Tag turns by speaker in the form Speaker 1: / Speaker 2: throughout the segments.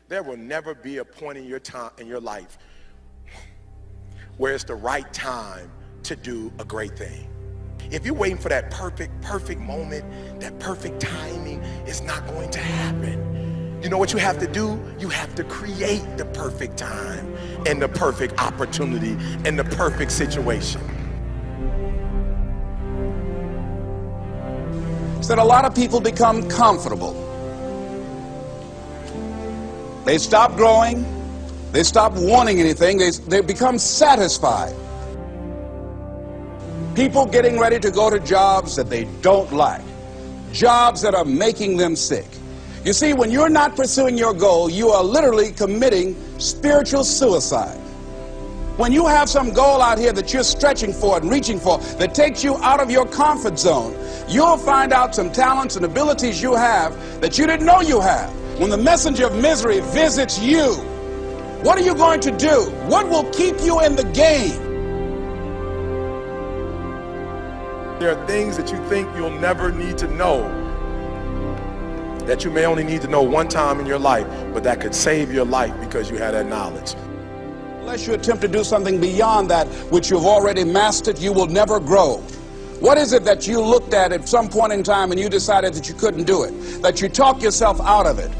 Speaker 1: There will never be a point in your life where it's the right time to do a great thing. If you're waiting for that perfect moment, that perfect timing, it's not going to happen. You know what you have to do? You have to create the perfect time and the perfect opportunity and the perfect situation.
Speaker 2: That a lot of people become comfortable. They stop growing. They stop wanting anything. They become satisfied. People getting ready to go to jobs that they don't like. Jobs that are making them sick. You see, when you're not pursuing your goal, you are literally committing spiritual suicide. When you have some goal out here that you're stretching for and reaching for that takes you out of your comfort zone, you'll find out some talents and abilities you have that you didn't know you have. When the messenger of misery visits you, what are you going to do? What will keep you in the game?
Speaker 1: There are things that you think you'll never need to know, that you may only need to know one time in your life, but that could save your life because you had that knowledge.
Speaker 2: Unless you attempt to do something beyond that which you've already mastered, you will never grow. What is it that you looked at some point in time and you decided that you couldn't do it, that you talked yourself out of it?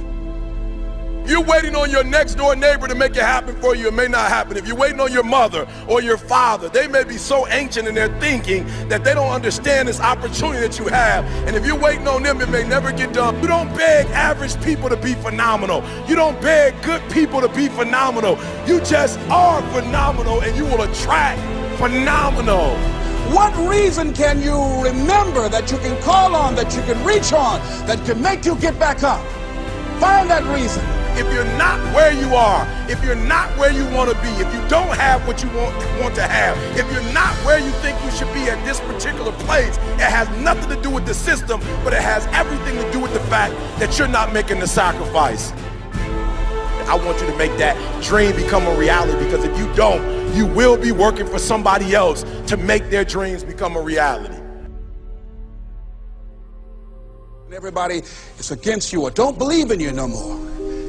Speaker 1: You're waiting on your next door neighbor to make it happen for you. It may not happen. If you're waiting on your mother or your father, they may be so ancient in their thinking that they don't understand this opportunity that you have. And if you're waiting on them, it may never get done. You don't beg average people to be phenomenal. You don't beg good people to be phenomenal. You just are phenomenal, and you will attract phenomenal.
Speaker 2: What reason can you remember that you can call on, that you can reach on, that can make you get back up? Find that reason.
Speaker 1: If you're not where you are, if you're not where you want to be, if you don't have what you want to have, if you're not where you think you should be at this particular place, it has nothing to do with the system, but it has everything to do with the fact that you're not making the sacrifice. I want you to make that dream become a reality, because if you don't, you will be working for somebody else to make their dreams become a reality.
Speaker 2: Everybody is against you or don't believe in you no more.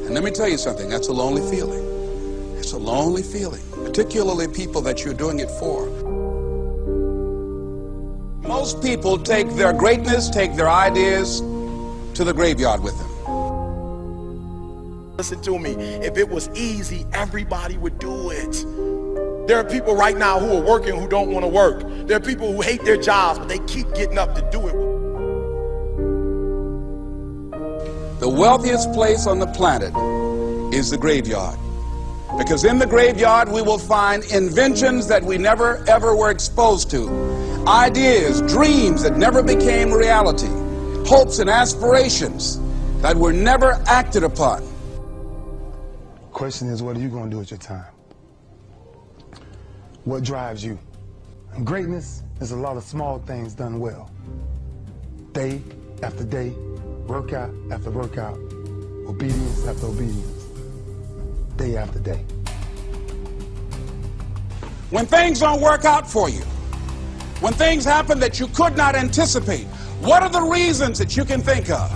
Speaker 2: And let me tell you something, that's a lonely feeling. It's a lonely feeling, particularly people that you're doing it for. Most people take their greatness, take their ideas to the graveyard with them.
Speaker 1: Listen to me, if it was easy, everybody would do it. There are people right now who are working who don't want to work. There are people who hate their jobs, but they keep getting up to do it.
Speaker 2: The wealthiest place on the planet is the graveyard. Because in the graveyard we will find inventions that we never ever were exposed to. Ideas, dreams that never became reality. Hopes and aspirations that were never acted upon.
Speaker 3: The question is, what are you going to do with your time? What drives you? And greatness is a lot of small things done well. Day after day, workout after workout, obedience after obedience, day after day.
Speaker 2: When things don't work out for you, when things happen that you could not anticipate, what are the reasons that you can think of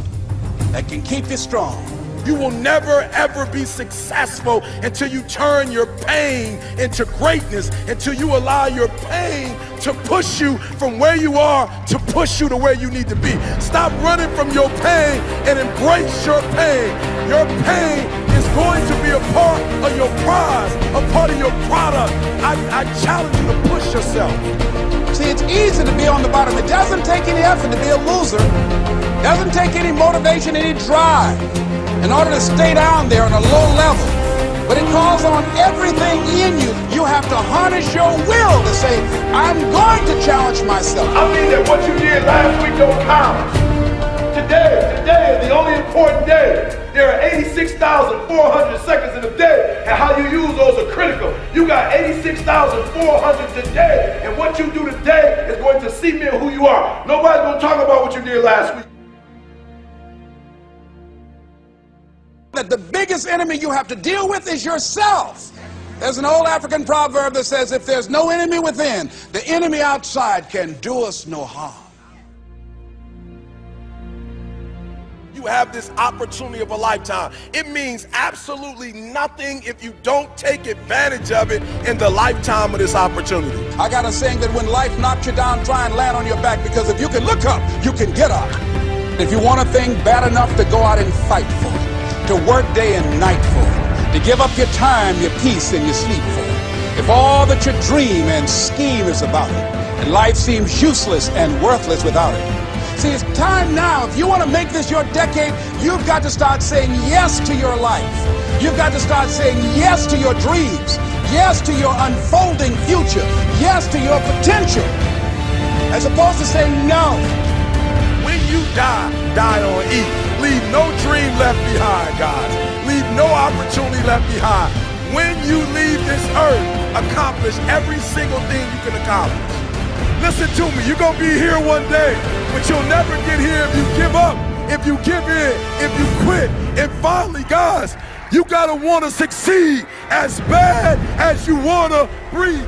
Speaker 2: that can keep you strong?
Speaker 1: You will never ever be successful until you turn your pain into greatness, until you allow your pain to push you from where you are to push you to where you need to be. Stop running from your pain and embrace your pain. Your pain is going to be a part of your prize, a part of your product. I challenge you to push yourself.
Speaker 2: See, it's easy to be on the bottom. It doesn't take any effort to be a loser. It doesn't take any motivation, any drive in order to stay down there on a low level. But it calls on everything in you. You have to harness your will to say, I'm going to challenge myself.
Speaker 1: I mean that what you did last week don't count. Today is the only important day. There are 86,400 seconds in a day, and how you use those are critical. You got 86,400 today, and what you do today is going to cement who you are. Nobody's going to talk about what you did last week.
Speaker 2: That the biggest enemy you have to deal with is yourself. There's an old African proverb that says, if there's no enemy within, the enemy outside can do us no harm.
Speaker 1: you have this opportunity of a lifetime. It means absolutely nothing if you don't take advantage of it in the lifetime of this opportunity.
Speaker 2: I got a saying that when life knocks you down, try and land on your back, because if you can look up, you can get up. If you want a thing bad enough to go out and fight for it, to work day and night for it, to give up your time, your peace, and your sleep for it, if all that you dream and scheme is about it, and life seems useless and worthless without it. See, it's time now. If you want to make this your decade, you've got to start saying yes to your life. You've got to start saying yes to your dreams, yes to your unfolding future, yes to your potential, as opposed to saying no.
Speaker 1: When you die, die on E. Leave no dream left behind, guys. Leave no opportunity left behind. When you leave this earth, accomplish every single thing you can accomplish. Listen to me, you're going to be here one day, but you'll never get here if you give up, if you give in, if you quit. And finally, guys, you got to want to succeed as bad as you want to breathe.